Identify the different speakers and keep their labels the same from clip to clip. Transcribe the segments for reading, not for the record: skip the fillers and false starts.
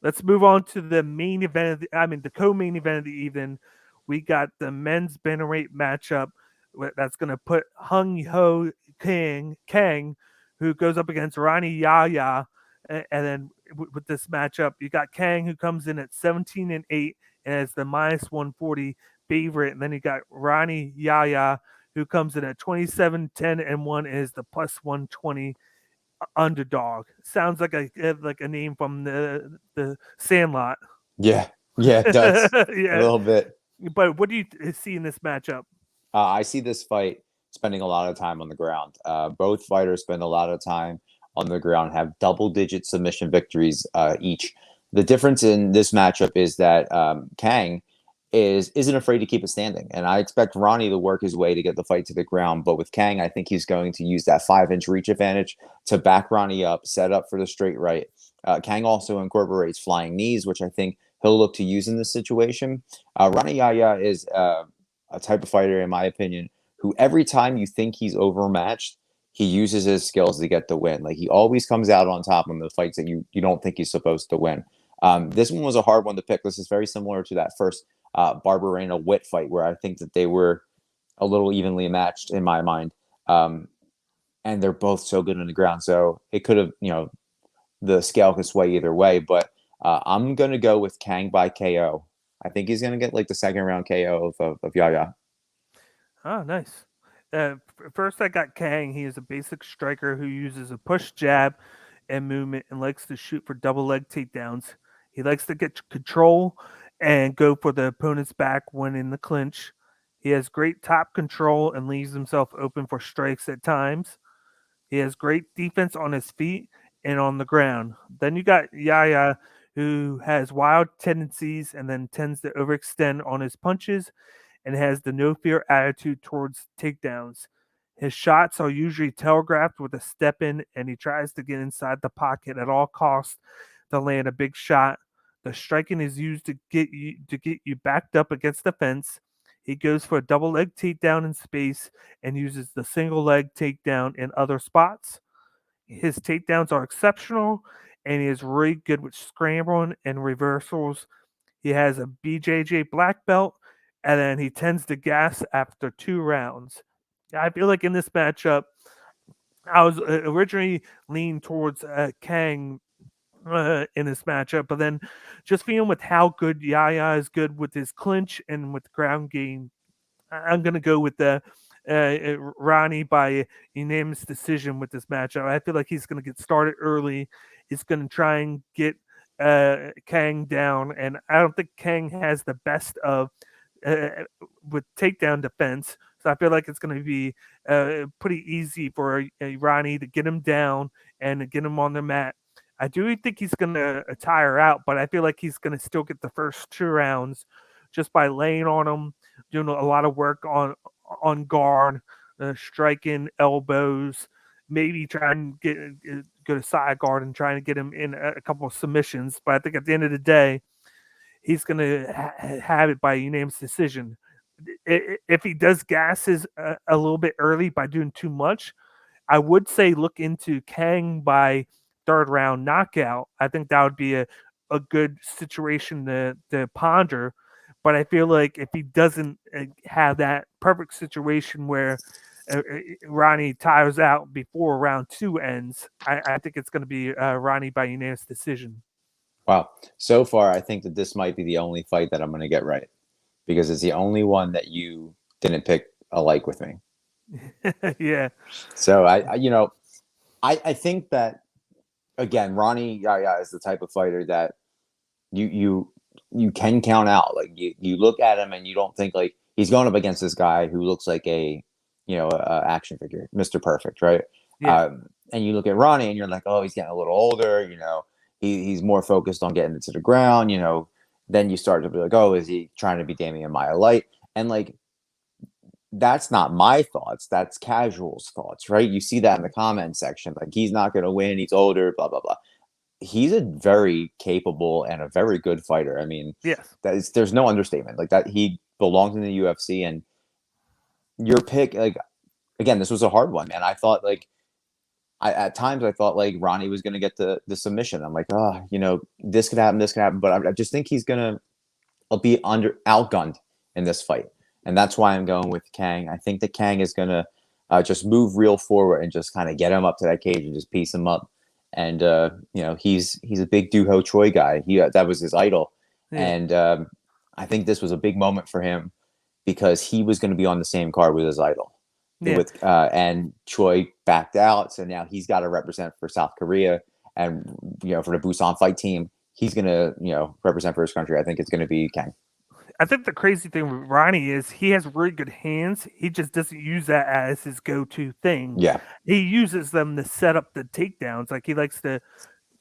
Speaker 1: Let's move on to the main event the co-main event of the evening. We got the men's bantamweight matchup that's going to put Kang, who goes up against Rani Yahya, and then with this matchup, you got Kang who comes in at 17-8 and is the minus 140 favorite, and then you got Rani Yahya who comes in at 27-10-1 and is the plus 120 underdog. Sounds like a name from the Sandlot.
Speaker 2: Yeah, yeah, it does a
Speaker 1: Yeah,
Speaker 2: little bit.
Speaker 1: but what do you see in this matchup?
Speaker 2: I see this fight spending a lot of time on the ground. Both fighters spend a lot of time on the ground, have double-digit submission victories each. The difference in this matchup is that Kang isn't afraid to keep it standing, and I expect Ronnie to work his way to get the fight to the ground. But with Kang, I think he's going to use that 5-inch reach advantage to back Ronnie up, set up for the straight right. Kang also incorporates flying knees, which I think he'll look to use in this situation. Rani Yahya is a type of fighter, in my opinion, who every time you think he's overmatched, he uses his skills to get the win. Like he always comes out on top in the fights that you don't think he's supposed to win. This one was a hard one to pick. This is very similar to that first Barberena Witt fight, where I think that they were a little evenly matched in my mind. And they're both so good on the ground. So it could have, the scale could sway either way. But I'm going to go with Kang by KO. I think he's going to get like the second round KO of Yahya.
Speaker 1: Oh, nice. First, I got Kang. He is a basic striker who uses a push jab and movement and likes to shoot for double leg takedowns. He likes to get control and go for the opponent's back when in the clinch. He has great top control and leaves himself open for strikes at times. He has great defense on his feet and on the ground. Then you got Yaya, who has wild tendencies and then tends to overextend on his punches and has the no fear attitude towards takedowns. His shots are usually telegraphed with a step in, and he tries to get inside the pocket at all costs to land a big shot. The striking is used to get you backed up against the fence. He goes for a double leg takedown in space and uses the single leg takedown in other spots. His takedowns are exceptional, and he is really good with scrambling and reversals. He has a BJJ black belt, and then he tends to gas after 2 rounds. I feel like in this matchup, I was originally leaning towards Kang in this matchup, but then just feeling with how good Yaya is good with his clinch and with ground game, I'm going to go with the Ronnie by unanimous decision with this matchup. I feel like he's going to get started early. He's going to try and get Kang down, and I don't think Kang has the best of uh, with takedown defense. So I feel like it's going to be pretty easy for Ronnie to get him down and to get him on the mat. I do think he's going to tire out, but I feel like he's going to still get the first 2 rounds just by laying on him, doing a lot of work on guard, striking elbows, maybe trying to go to side guard and trying to get him in a couple of submissions. But I think at the end of the day, he's going to have it by unanimous decision. If he does gasses a little bit early by doing too much, I would say look into Kang by third round knockout. I think that would be a good situation to ponder. But I feel like if he doesn't have that perfect situation where Ronnie tires out before round 2 ends, I think it's going to be Ronnie by unanimous decision.
Speaker 2: Wow. So far, I think that this might be the only fight that I'm going to get right because it's the only one that you didn't pick alike with me.
Speaker 1: Yeah.
Speaker 2: So I think that again, Ronnie Yahya is the type of fighter that you can count out. Like you look at him and you don't think like he's going up against this guy who looks like a action figure, Mr. Perfect, right?
Speaker 1: Yeah.
Speaker 2: And you look at Ronnie and you're like, oh, he's getting a little older. He's more focused on getting it to the ground. Then you start to be like, oh, is he trying to be Damian Maya light? And like that's not my thoughts. That's casuals' thoughts, right? You see that in the comment section. Like he's not going to win. He's older. Blah blah blah. He's a very capable and a very good fighter. I mean,
Speaker 1: Yes.
Speaker 2: there's no understatement. Like that, he belongs in the UFC. And your pick, like again, this was a hard one, man. I thought like at times I thought like Ronnie was going to get the submission. I'm like, oh, this could happen, this could happen, but I just think he's gonna be under outgunned in this fight, and that's why I'm going with Kang. I think that Kang is gonna just move real forward and just kind of get him up to that cage and just piece him up. And he's a big Doo Ho Choi guy. That was his idol,
Speaker 1: Yeah,
Speaker 2: and I think this was a big moment for him because he was going to be on the same card with his idol.
Speaker 1: yeah.
Speaker 2: And Choi backed out, so now he's got to represent for South Korea, and for the Busan fight team, he's going to represent for his country. I think it's going to be Kang.
Speaker 1: I think the crazy thing with Ronnie is he has really good hands. He just doesn't use that as his go-to thing.
Speaker 2: Yeah,
Speaker 1: He uses them to set up the takedowns. Like he likes to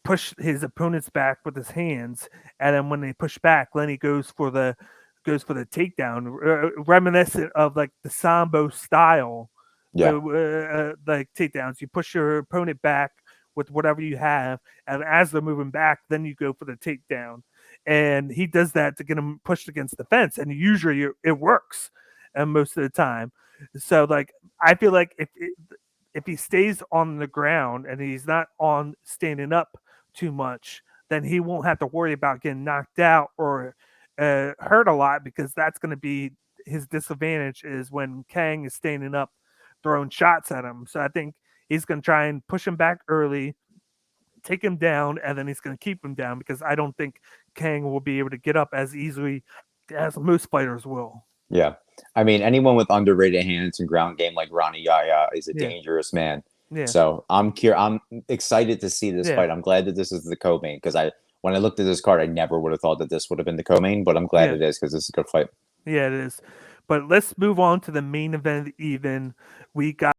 Speaker 1: push his opponents back with his hands, and then when they push back, then he goes for the takedown, reminiscent of like the Sambo style,
Speaker 2: yeah,
Speaker 1: like takedowns. You push your opponent back with whatever you have, and as they're moving back, then you go for the takedown. And he does that to get him pushed against the fence, and usually it works, and most of the time. So like I feel like if he stays on the ground and he's not on standing up too much, then he won't have to worry about getting knocked out or hurt a lot, because that's going to be his disadvantage is when Kang is standing up throwing shots at him. So I think he's going to try and push him back early, take him down, and then he's going to keep him down, because I don't think Kang will be able to get up as easily as most fighters will.
Speaker 2: yeah. I mean, anyone with underrated hands and ground game like Rani Yahya is a
Speaker 1: Yeah,
Speaker 2: dangerous man.
Speaker 1: yeah,
Speaker 2: So I'm excited to see this
Speaker 1: yeah,
Speaker 2: fight. I'm glad that this is the co-main because when I looked at this card, I never would have thought that this would have been the co-main, but I'm glad
Speaker 1: yeah,
Speaker 2: it is because this is a good fight.
Speaker 1: yeah. It is. But let's move on to the main event. Even we got